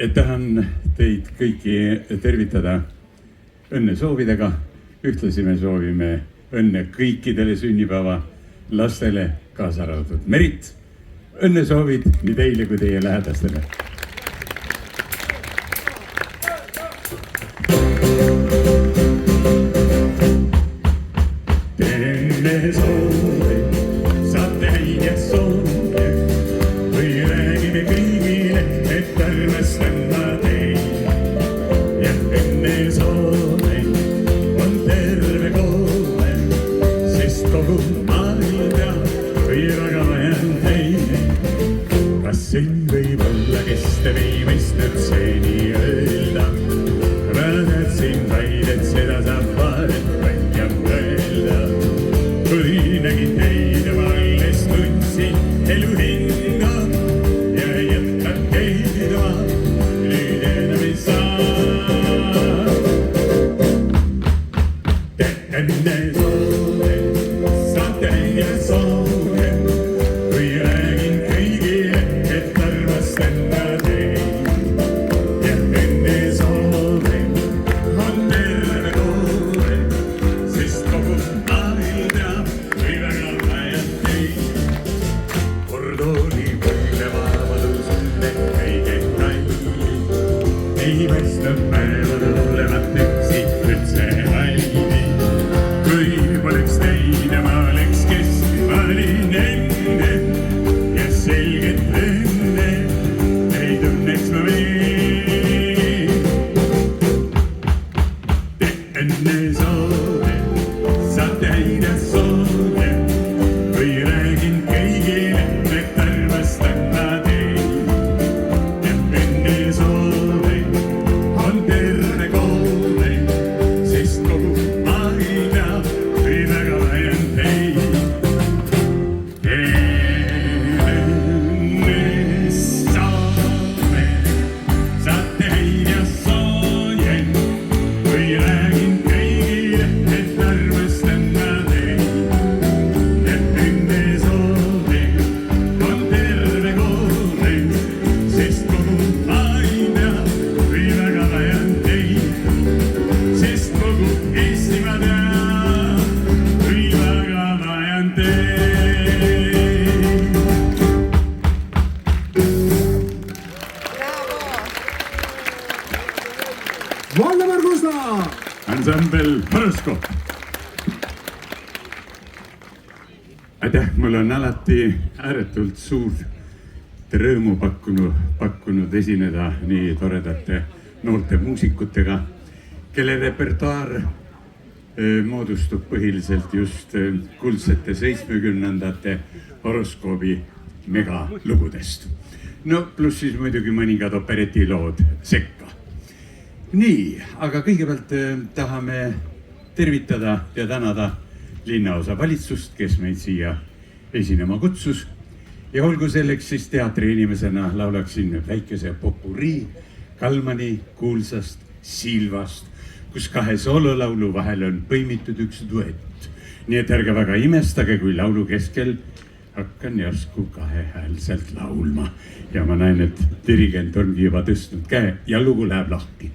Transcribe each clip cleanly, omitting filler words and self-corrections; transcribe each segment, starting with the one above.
tahan teid kõiki tervitada õnnesoovidega. Ühtlasi me soovime õnne kõikidele sünnipäeva lastele, kaasa arvatud Merit. Õnnesoovid nii teile kui teie lähedastele. Ansambel Horoskoop. Aitäh, mul on alati ääretult suurt rõõmu pakkunud esineda nii toredate noorte muusikutega, kelle repertuaar moodustub põhiliselt just kuldsete 70-ndate horoskoobi megalugudest. No pluss siis muidugi mõningad operetilood sekka. Nii, aga kõigepealt tahame tervitada ja tänada linnaosa valitsust, kes meid siia esinema kutsus. Ja olgu selleks siis teatriinimesena laulaksin väikese popurrii Kalmani kuulsast Silvast, kus kahe soololaulu vahel on põimitud üks duett. Nii et ärge väga imestage, kui laulu keskel hakkan järsku kahehäälselt laulma. Ja ma näen, et dirigent ongi juba tõstnud käe ja lugu läheb lahti.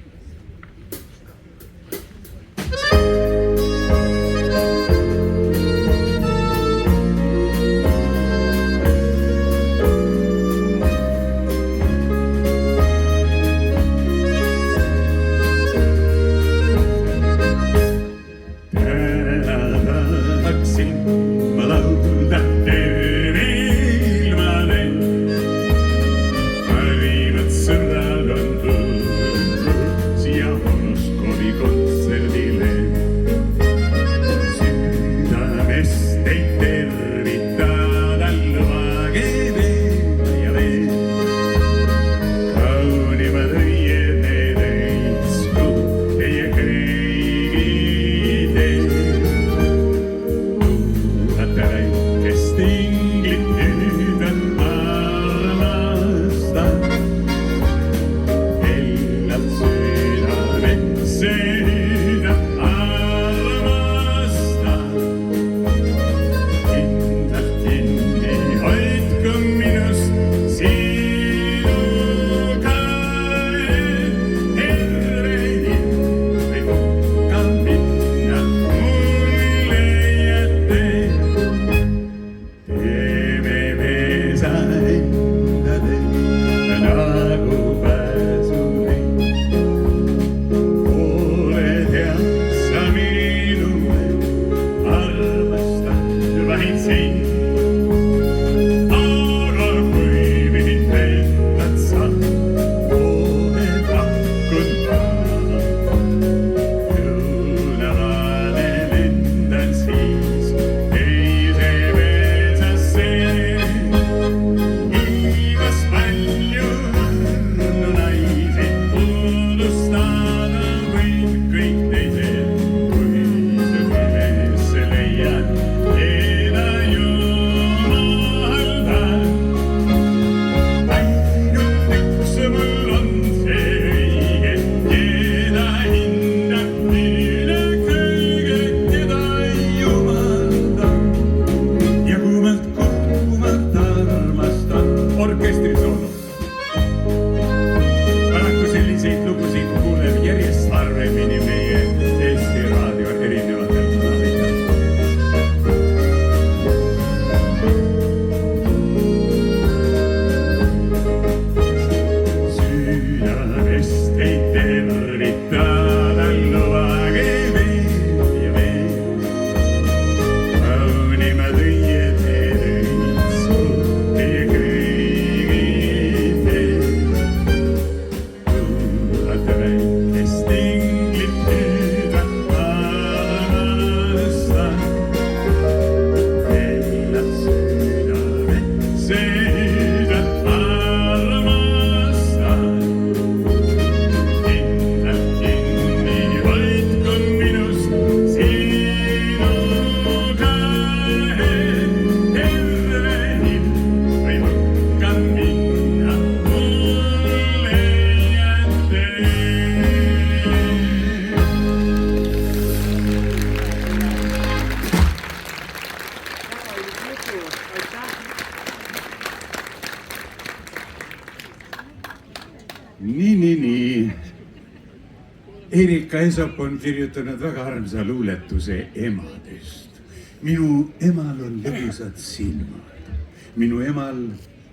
Erika Esop on kirjutanud väga armsa luuletuse emadest. Minu emal on lõbusad silmad, minu emal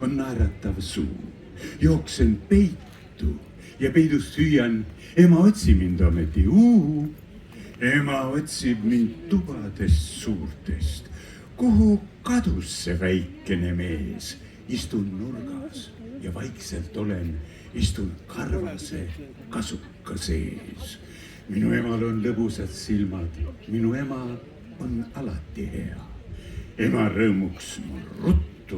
on naeratav suu. Jooksen peitu ja peidust hüüan, ema otsi mind ometi. Ema otsib mind tubadest suurtest. Kuhu kadus see väikene mees? Istun nurgas ja vaikselt olen, istun karvase kasuka sees. Minu emal on lõbusad silmad, minu ema on alati hea. Ema rõõmuks mul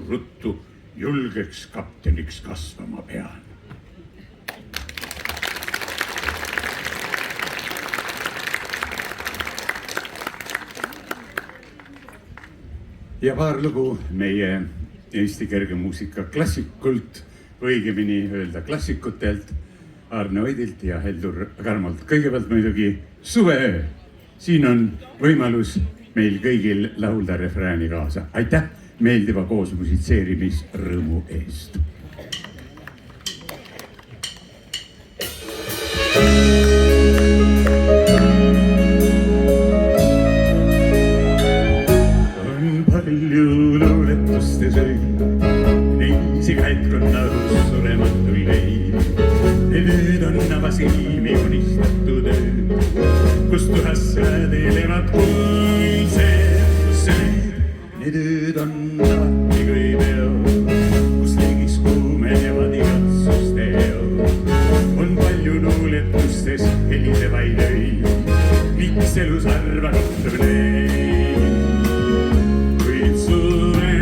ruttu julgeks kapteniks kasvama pean. Ja paar lugu meie Eesti kergemuusika klassikult, õigemini öelda klassikutelt, Arne Oidilt ja Heldur Karmolt. Kõigepealt muidugi Suveöö. Siin on võimalus meil kõigil laulda refrääni kaasa. Aitäh meeldiva koos musitseerimisrõõmu eest. Silmi unistatud ööd, kus tuhased elevad kuulsed. Need ööd on alati kui peod, kus leegiks kuumenevad igatsuste eod. On palju luuletustes helisevaid öid, miks elus harva kohtub neid. Kuid suve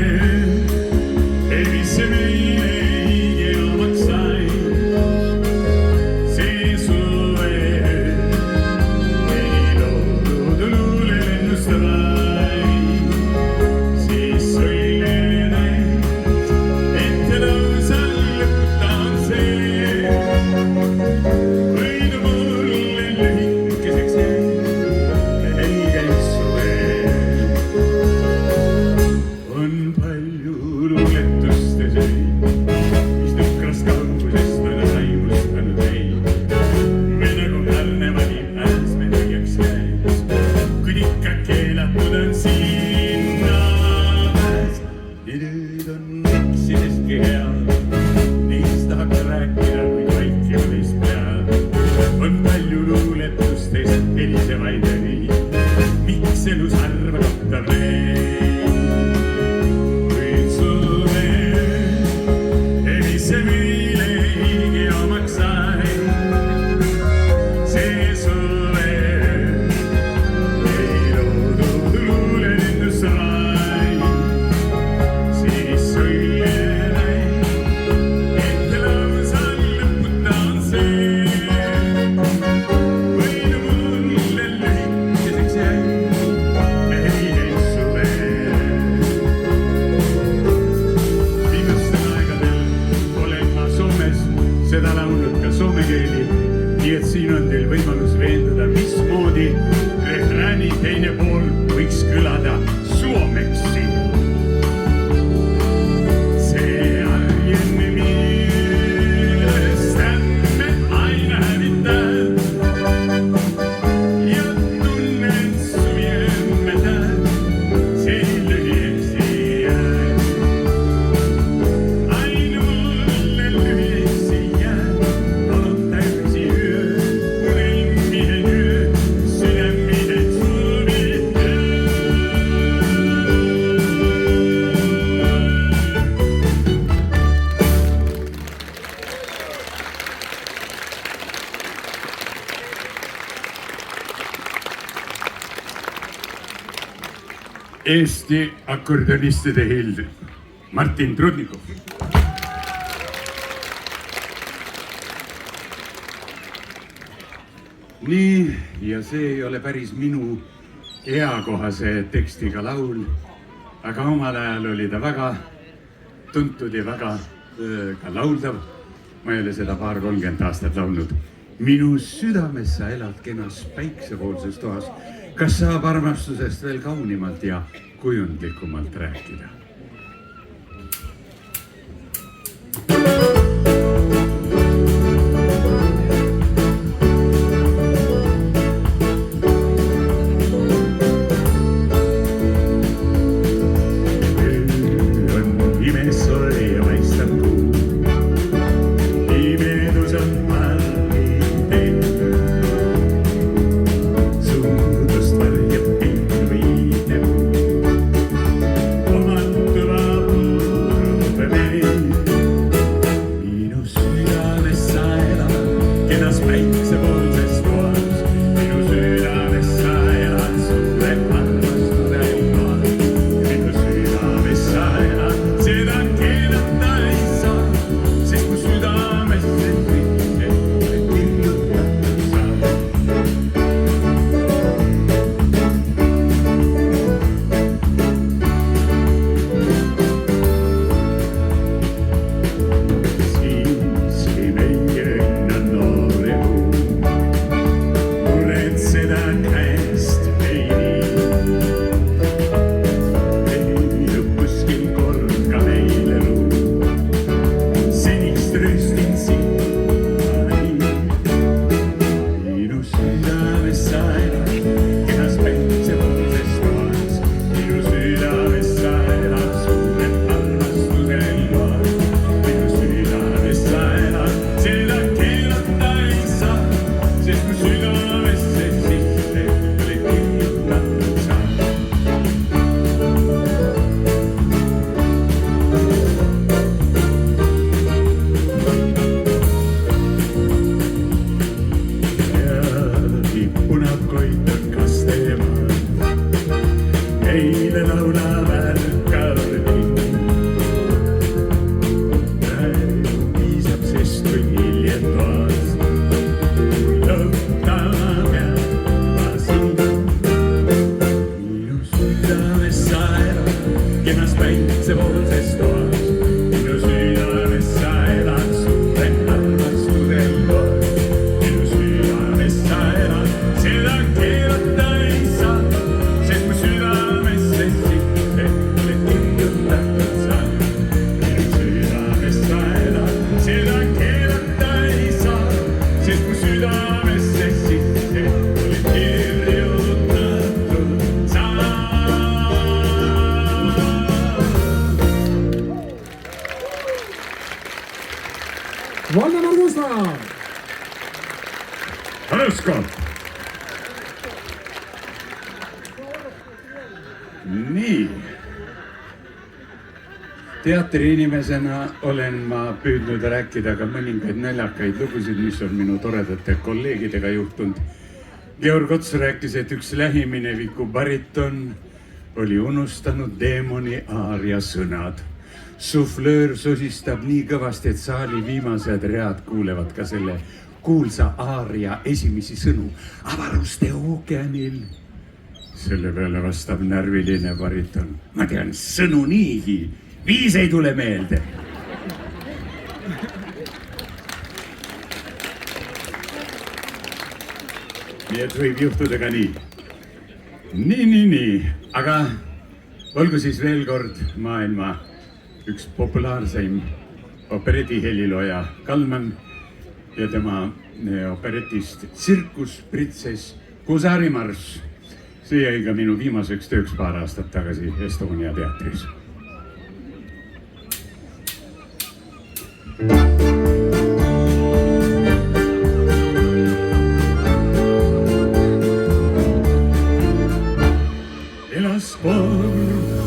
ei visse meile hige omaks sai. Eesti akordionistide hild Martin Trudnikov. Nii, ja see ei ole päris minu eakohase tekstiga laul, aga omal ajal oli ta väga tuntud ja väga ka lauldav. Ma ei ole seda 30 aastat laulnud. Minu südames sa elad kenas päiksepoolses toas. Kas saab armastusest veel kaunimalt ja kujundlikumalt rääkida? südamesse sisse oli kirjutatud sa. Punab koitab kasteemaal, eile laulab ärkardi. Praegu piisab, sest kui hiljem toas lõptama peab ma sind. Minu südames sa elad, kenas päitsepoolses toas. Minu südames sa elad, suure armastusel toas. Minu südames sa elad, seda keelata ei saa, sest mu südamesse sitte oled kirjutatud sa. Minu südames sa elad, seda keelata ei saa, sest mu südamesse sitte oled kirjutatud sa. Valdemar Gustav! Õsko! Nii. Teatriinimesena olen ma püüdnud rääkida ka mõningaid naljakaid lugusid, mis on minu toredate kolleegidega juhtunud. Georg Ots rääkis, et üks lähimineviku bariton oli unustanud Deemoni aaria sõnad. Suflöör sosistab nii kõvasti, et saali viimased read kuulevad ka selle kuulsa aaria esimesi sõnu. Avaruste ookeanil. Selle peale vastab närviline bariton. Ma tean sõnu niigi, viis ei tule meelde. Nii et võib juhtuda ka nii. Nii. Aga olgu siis veel kord maailma üks populaarseim operetiheliloja Kalman ja tema operetist Tsirkus Printsess Kusarimarss. See jäi ka minu viimaseks tööks paar aastat tagasi Estonia teatris. Elas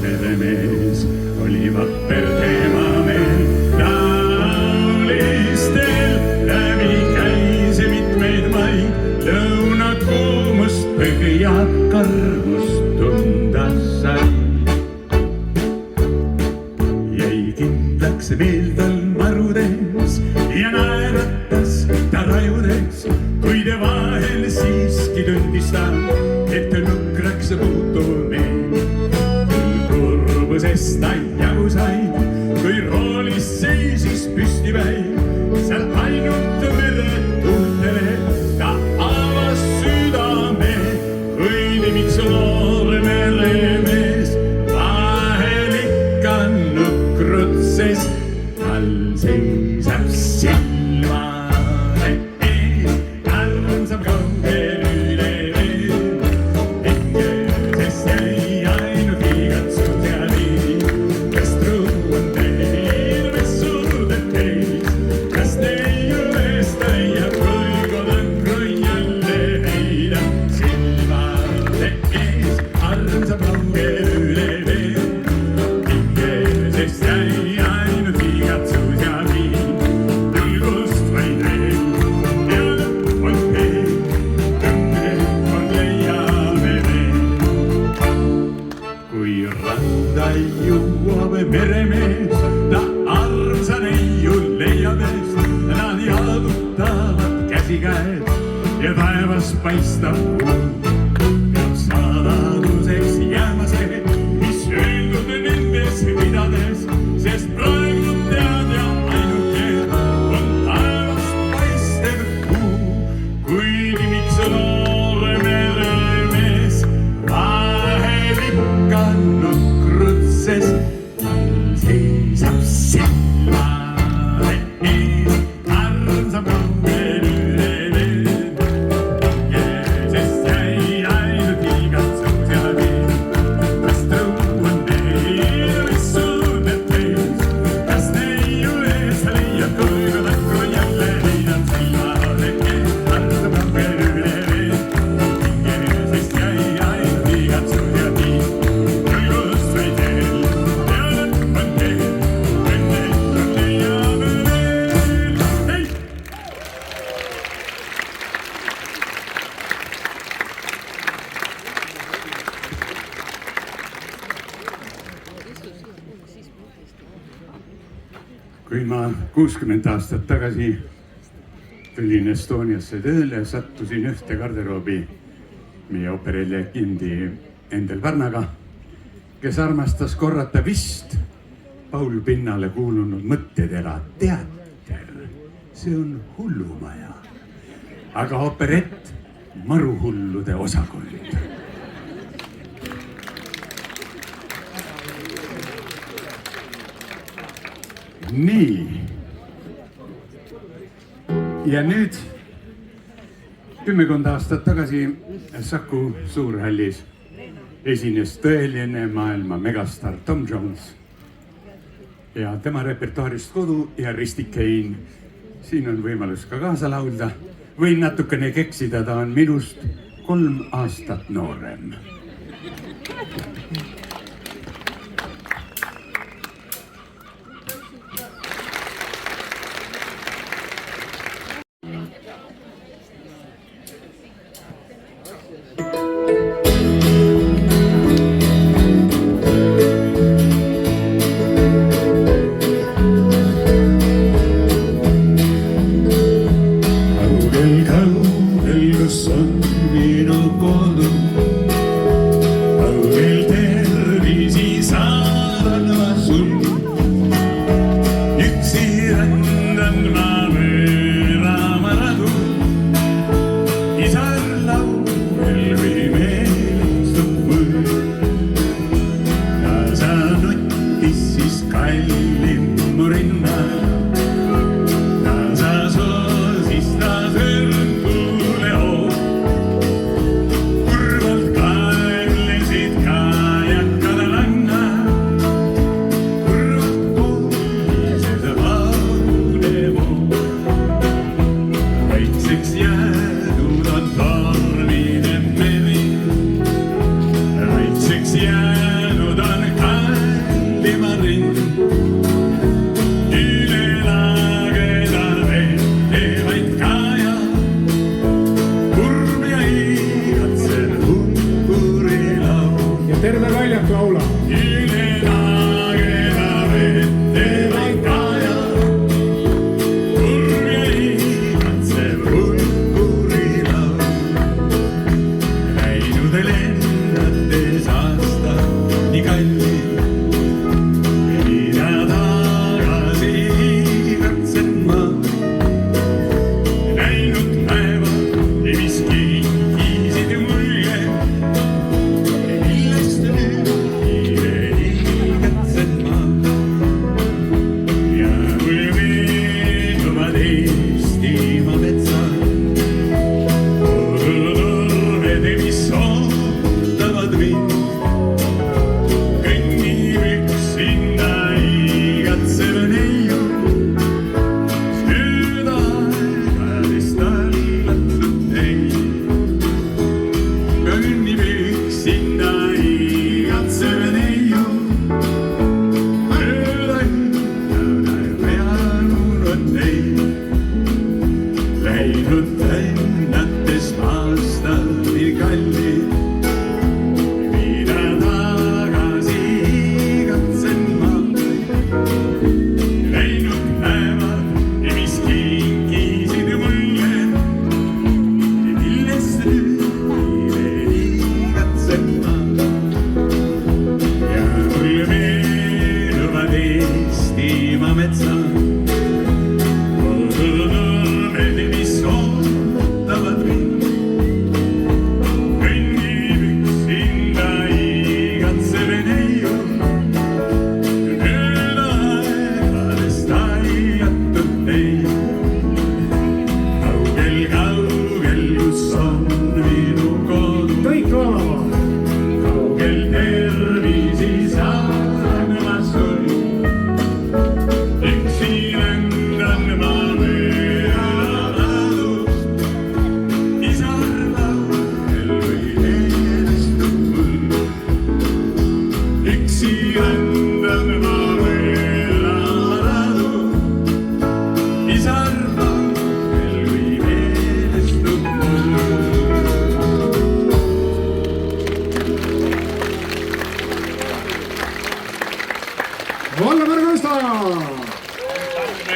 meremees, oli vapper teemameel. Laulistel läbi käis mitmeid maid, lõunakuumust põhja karmust tunda sai. Jäi kindlaks veel tal marudes ja naeratas ta rajudes, kuid vahel siiski tundis ta, et nukraks puutub meel. Kurbusest ta jagu sai, kui roolis seisis püstipäi, seal ainult meretuultele ta avas südame, kuid miks noor meremees vahel ikka nukrutses, tal seisab silmane ees, armsam kaugel üle veel. Hingesest jäi ainult igatsus ja liin, kas truu on teil või suude teis, kas teie üles täiab, kui kodankru jälle heidab. Silmade ees, armsam kaugel üle veel. Hingesest jäi ainult igatsus ja liin, julgust vaid veel ja lõpp on teel, õnne on leiame veel. Kui randa jõuab meremees, ta armsa neiu leiab eest, nad jalutavad käsikäed ja taevas paistab kuu. Peab saladuseks jääma see, mis öeldud nendes pidades, sest praegu tead ja ainuke on taevast paistev kuu. Kuid miks noor meremees vahel ikka nukrutses, tal seisab silmane ees, armsam kaugel üle veel. Hingesest jäi ainult igatsus ja liin, kas truu on teil või suude teis, kas neiu ees leiab, kui kodankru jälle heidab. Silmade ees, armsam kaugel üle veel. kui ma 60 aastat tagasi tulin Estoniasse tööle, sattusin ühte garderoobi meie operelegendi Endel Pärnaga, kes armastas korrata vist Paul Pinnale kuulunud mõttetera. Teater, see on hullumaja, aga operett maruhullude osakond. Nii. Ja nüüd 10 aastat tagasi Saku Suurhallis esines tõeline maailma megastar Tom Jones ja tema repertuaarist Kodu ja Ristikein. Siin on võimalus ka kaasa laulda. Võin natukene keksida, ta on minust 3 aastat noorem.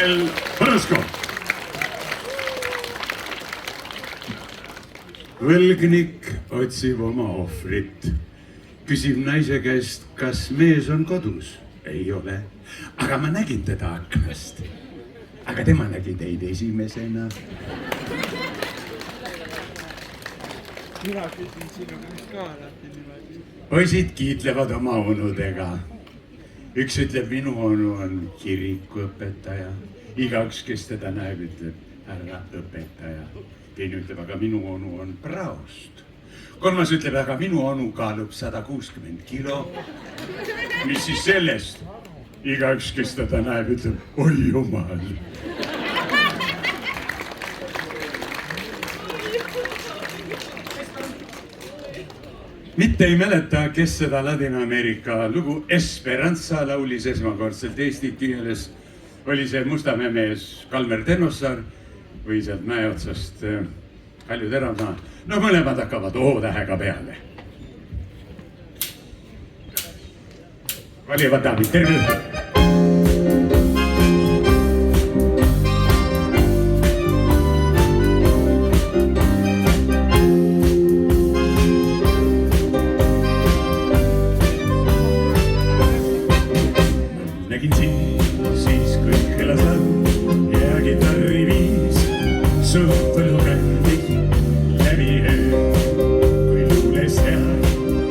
Miguel Orozco. Võlgnik otsib oma ohvrit. Küsib naise käest, kas mees on kodus? Ei ole. Aga ma nägin teda aknast. Aga tema nägi teid esimesena. Mina küsin sinu käest ka alati niimoodi. Poisid kiitlevad oma onudega. Üks ütleb, minu onu on kirikuõpetaja. Igaks, kes teda näeb, ütleb, härra õpetaja. Teine ütleb, aga minu onu on praost. Kolmas ütleb, aga minu onu kaalub 160 kilo. Mis siis sellest? Igaks, kes teda näeb, ütleb, oi jumal. Mitte ei mäleta, kes seda Ladina-Ameerika lugu Esperanza laulis esmakordselt eesti keeles. Oli see Mustamäe mees Kalmer Ternossaar või sealt mäe otsast Kalju Teravmaa. No mõlemad hakkavad O-tähega peale. Valivad daamid, terve õhtu! Nägin siis kui kõlas laul ja kitarri viis suhtelu kandi läbi öö. Kui luules seal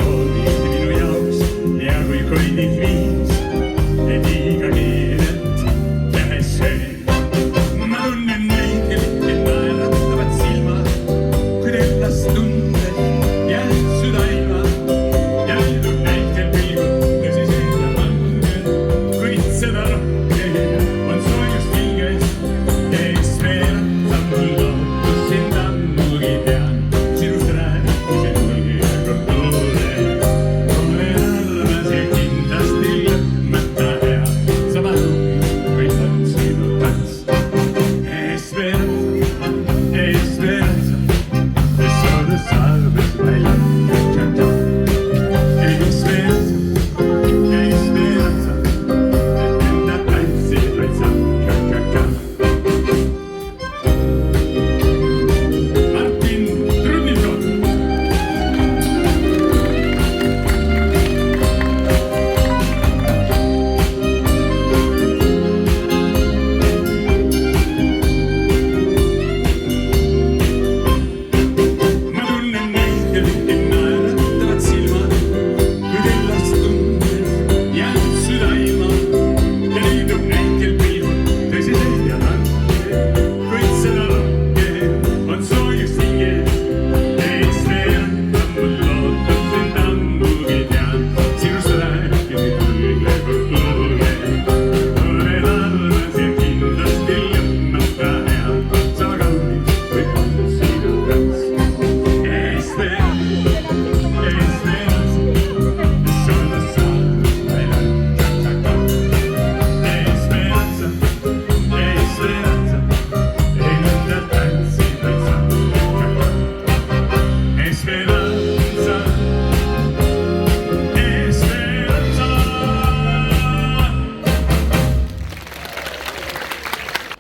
oli minu jaoks ja kui koidik viis, et iga keelelt lähes söö. Ma tunnen neid, kellel naeratavad silmad, kui ennast tundes jääd südaima ja liidub neid, kel pilgud tõsised ja vanged. Seda rohkem on soojust hinges, Esperanza mul lootus sind ammugi tean. Sinust rääkisin mulgi kultuure, olen armas ja kindlasti lõpmata hea. Sama lugu, kui on sinu tants. Esperanza, Esperanza, solo sabes bailar.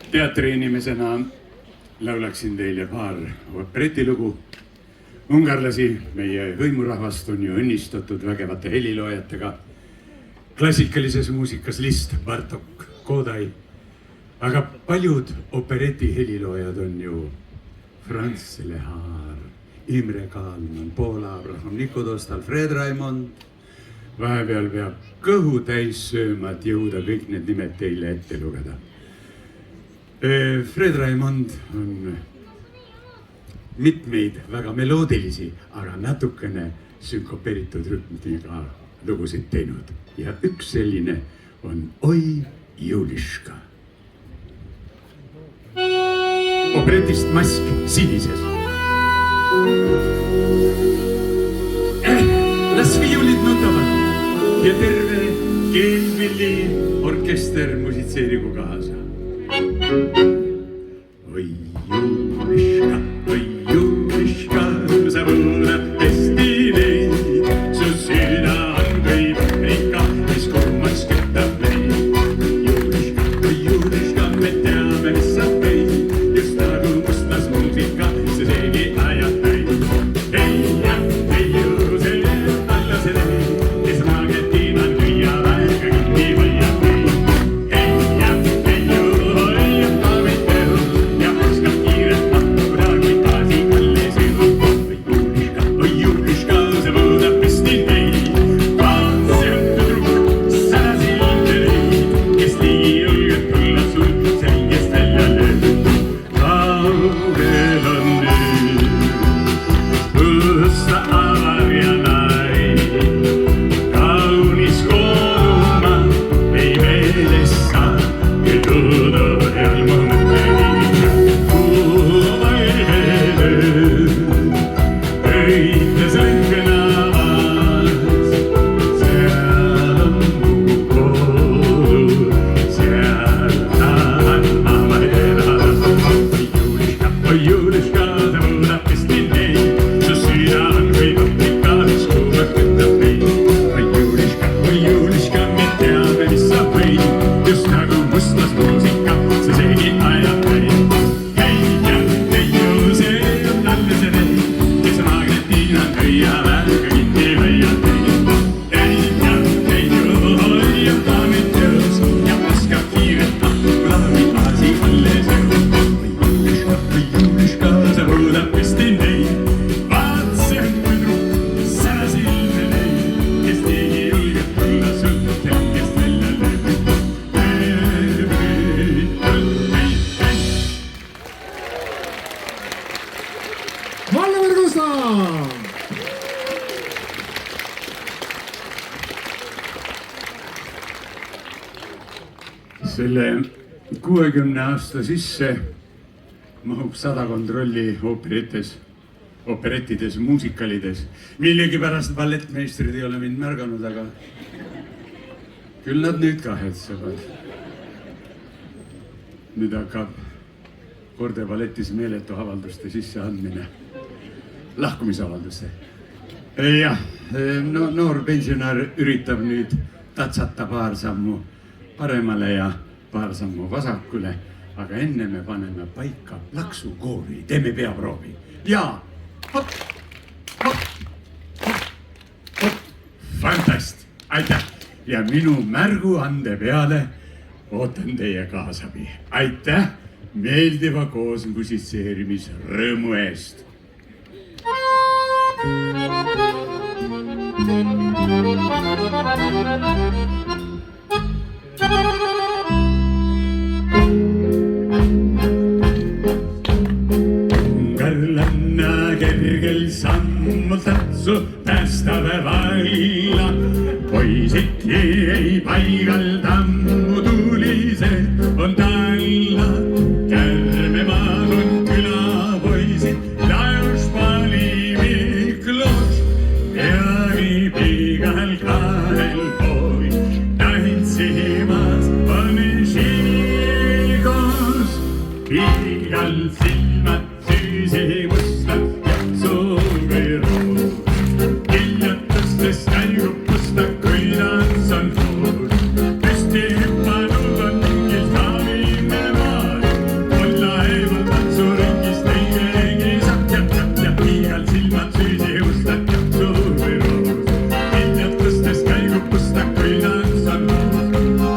Teatriinimesena laulaksin teile paar operetilugu. Ungarlasi, meie hõimurahvast on ju õnnistatud vägevate heliloojatega. Klassikalises muusikas Liszt, Bartok, Kodai. Aga paljud opereti heliloojad on ju Franz Lehár, Imre Kaalman, Poola Abraham Nikodost, Alfred Raimond. Vahepeal peab kõhu täis sööma, et jõuda kõik need nimed teile ette lugeda. Fred Raimond on mitmeid väga meloodilisi, aga natukene sünkopeeritud rütmiga lugusid teinud. Ja üks selline on Oi Juliška. Operetist Mask sinises. Las viiulid nutavad ja terve keelpilli orkester musitseerigu kaasa. Oi Juliška, sa võõrad hästi neid, su süda on kui paprika, mis kuumaks kütab meid. Oi Juliška, me teame. musta avar ja nai. Kaunis kodumaa ei meelesta, ei tundu ilma mõtteni. Kuhu vaihetöö, õites õngenavas, seal on mu kodu, seal tahan ma vaid elada. Oi Juliska, sa Budapesti neid, su süda on kui paprika, mis kuumab kütab meid. Oi Juliska, me teame, mis sa võid, just nagu mustlas muusika, see segi ajab meid. Hei ja teiu, see on alles ja neid, kes on Argentiina köia väärga kinni võiab teid. Hei ja teiu, hoiab daamid töös ja oskab kiiret lahkulami Aasi alles jõud. Oi Juliska, sa Budapesti neid, vaat see on minu särasilme neid, kes tegi julgelt tulla sult hetkest välja lööb. Vallemere Gustav! Selle 60 aasta sisse mahub sadakond rolli operettides, muusikalides. Millegipärast ballettmeistrid ei ole mind märganud, aga küll nad nüüd kahetsevad. Nüüd hakkab Korde balletis meeletu avalduste sisseandmine, lahkumisavalduste. Jah, no, noor pensionär üritab nüüd tatsata paar sammu paremale ja paar sammu vasakule, aga enne me paneme paika plaksukoori, teeme peaproovi. Ja, hop, hop, hop, hop, fantast, aitäh. Ja minu märguande peale ootan teie kaasabi. Aitäh meeldiva koos musitseerimisrõõmu eest. Karlanna kergel sammul tatsu päästave valla. Poisid ei paigalda, mu tulised on talla. Kärmemaad on külapoisid, laus pali Miklós. Peagi pigal kaarel pool, tantsimas on Žigos. Pigal silmad süüsi mustad ja suuviru. Kiljatustes käigub musta, kui tants on suur. Püsti hüppanud on mingil kaavime maal. Olla eemal tantsuringis teigi saab ja pigal silmad süüsi mustad ja suuviru. Kiljatustes käigub musta, kui tants on suur.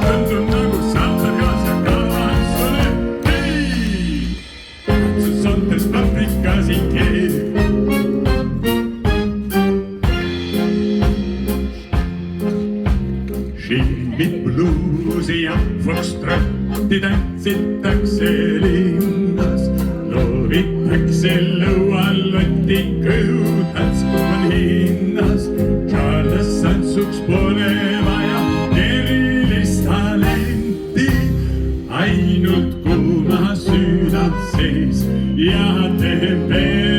Tundub nagu saab kaasa kavatsule. Hei! Tantsus sontes paprikas ikkeed. Šimmid, bluusi ja foxtrotti tantsitakse linnas. Loovitakse lõualotti, kõhutants on hinnas. Charles tantsuks pole vaja erilist talenti. Ainult kuuma südant sees ja temperamenti.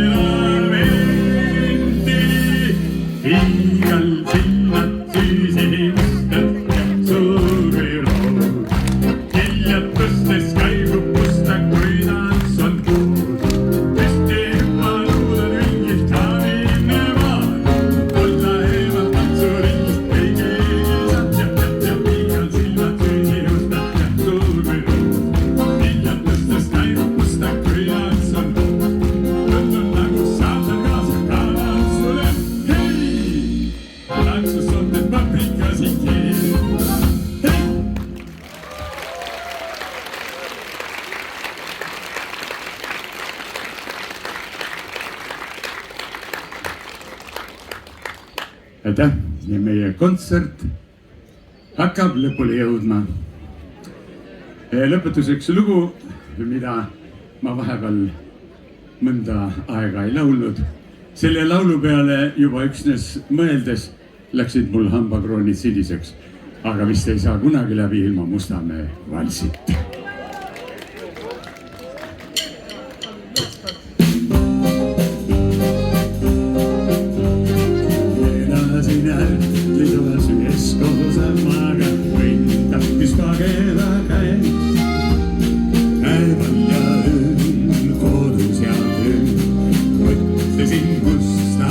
Igal silmad süüsi mustad ja suuviru. Kiljatustes käigub musta, kui tants on kuud. Püsti hüppanud on ringis kaavime maal. Olla eemal tantsuringist ei keegi saab ja igal silmad süüsi mustad ja suuviru. Kiljatustes käigub musta, kui tants on kuud. Tundub nagu saatan kaasa kavatsule. Hei! Tantsus on need paprikas ikkeed. Hei! Aitäh ja meie kontsert hakkab lõpule jõudma. Lõpetuseks lugu, mida ma vahepeal mõnda aega ei laulnud. selle laulu peale juba üksnes mõeldes läksid mul hambakroonid siniseks, aga vist ei saa kunagi läbi ilma Mustamäe valsita. Elasin ärtlisuves üheskoos maga, võin tahtis pageda käed. Päeval ja ööl, kodus ja tööl, mõtlesin musta.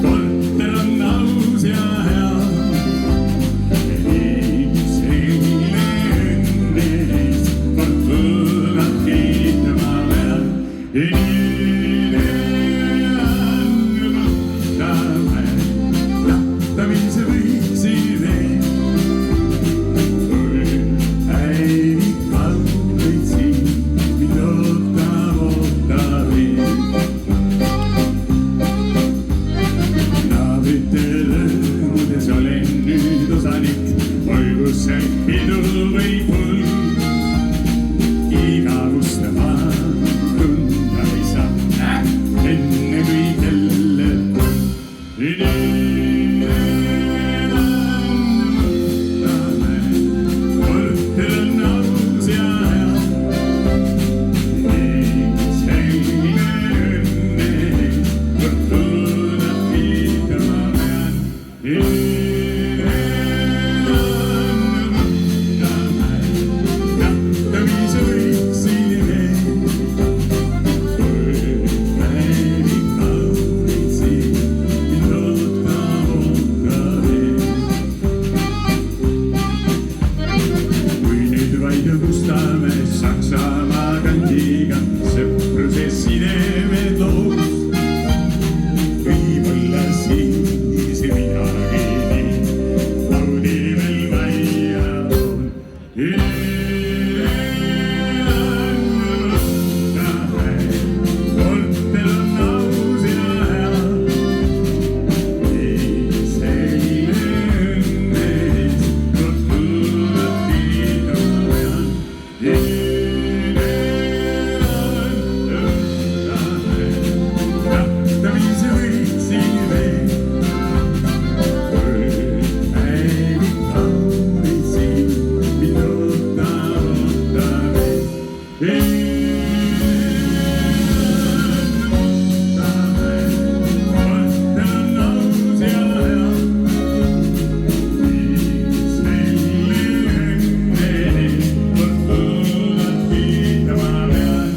Korter on aus ja hea. Selline õnnelis, kord võlad kiitma peal. Tahtamise võiksin veel. Häirid kauneid siin, mind ootab veel. Naabrite rõõmudes olen nüüd osanik, olgu see pidu või pull. Igavust ma tunda ei saa, enne kui jälle pull. Korter on aus ja hea. Selline õnnelis, kord tuleb kiitma pean. Tahtamise võiksin veel. Päevi kauneid siin, mind ootab veel. Kui nüüd vaid Mustamäe Saksamaa kandiga sõpruse sidemed loos, võib-olla siis midagi nii laudi veel vaja on. Korter on aus ja hea. Selline õnnelis, kord tuleb kiitma pean. Tahtamise võiksin veel. Päevi kauneid siin, mind ootab veel. Korter on aus ja hea. Selline õnnelis, kord tuleb kiitma pean.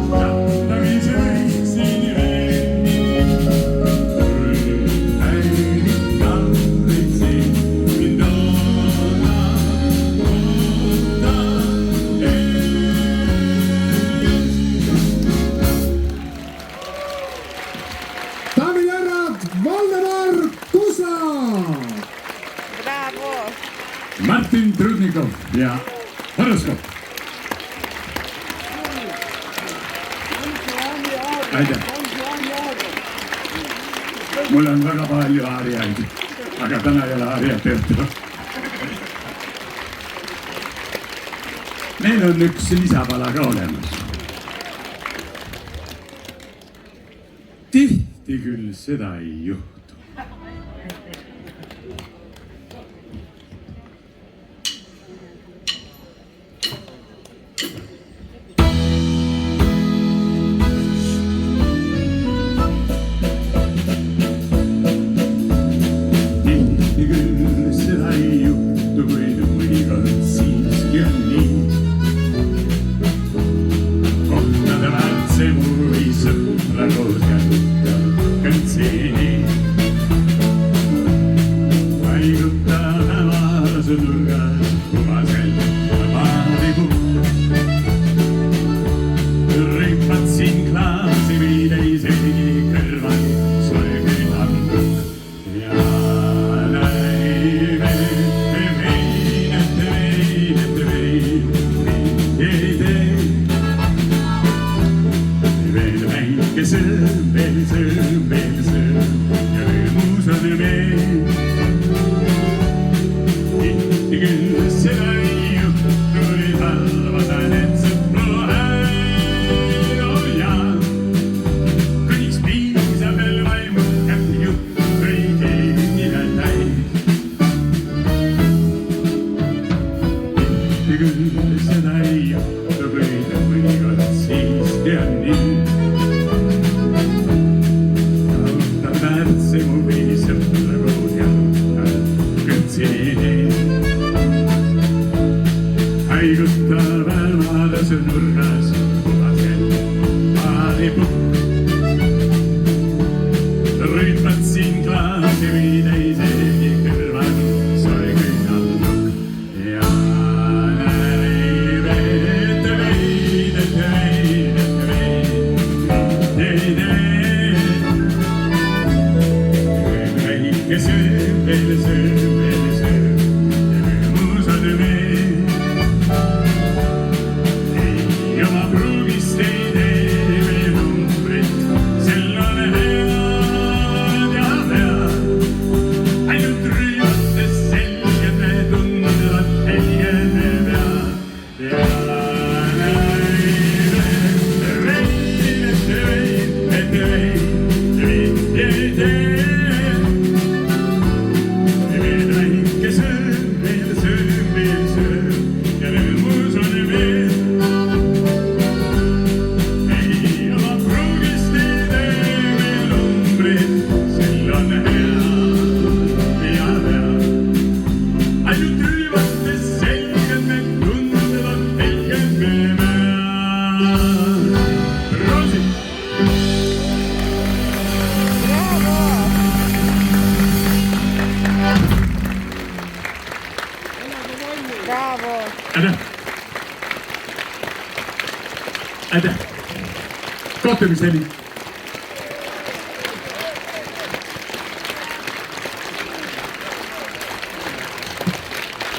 Tahtamise võiksin veel. Päevi kauneid siin, mind ootab daamid ja härrad, Valdemar Kusta. Bravo! Martin Trudnikov ja horoskoop. Aitäh! Mul on väga palju aariaid, aga täna ei ole aariat õhtu. Meil on üks lisapala ka olemas. Tihti küll seda ei juhtu. Tihti küll seda ei juhtu, kuid mõnikord siiski on nii. Kohtade väärt see mul või sõpra koos kätte kõntsini. Vaiguta hämase nurgas, kumasel maadipuu. Ripatsin klaasi viide isegi kõrval, soe hambuk. Ja näime, veel väike sõõm, veel sõõm ja rõõmus on meil. ja küll seda ei juhtu, tuli halvadan, et sõpru hääl, oh jaa. Kuniks piisab veel vaimukab jutt kõigile täis. Ja küll seda ei juhtu, mõnikord siiski on nii. Väärdse mu või sõpra koodjal kõntsini. Haiguta väemadas nurgas puhasel paalipukk. Rüütmatsin klaasi või teisegi kõrval soe küünaldukk. Ja ja sööb, veel sööb, veel sööb ja rõõmus on veel. Ei oma pruugist ei tee veel numbrit, sel on head ja pead. Ainult rüümates selged me tunduvad helged me pead. Ja aitäh! Kohtumiseni!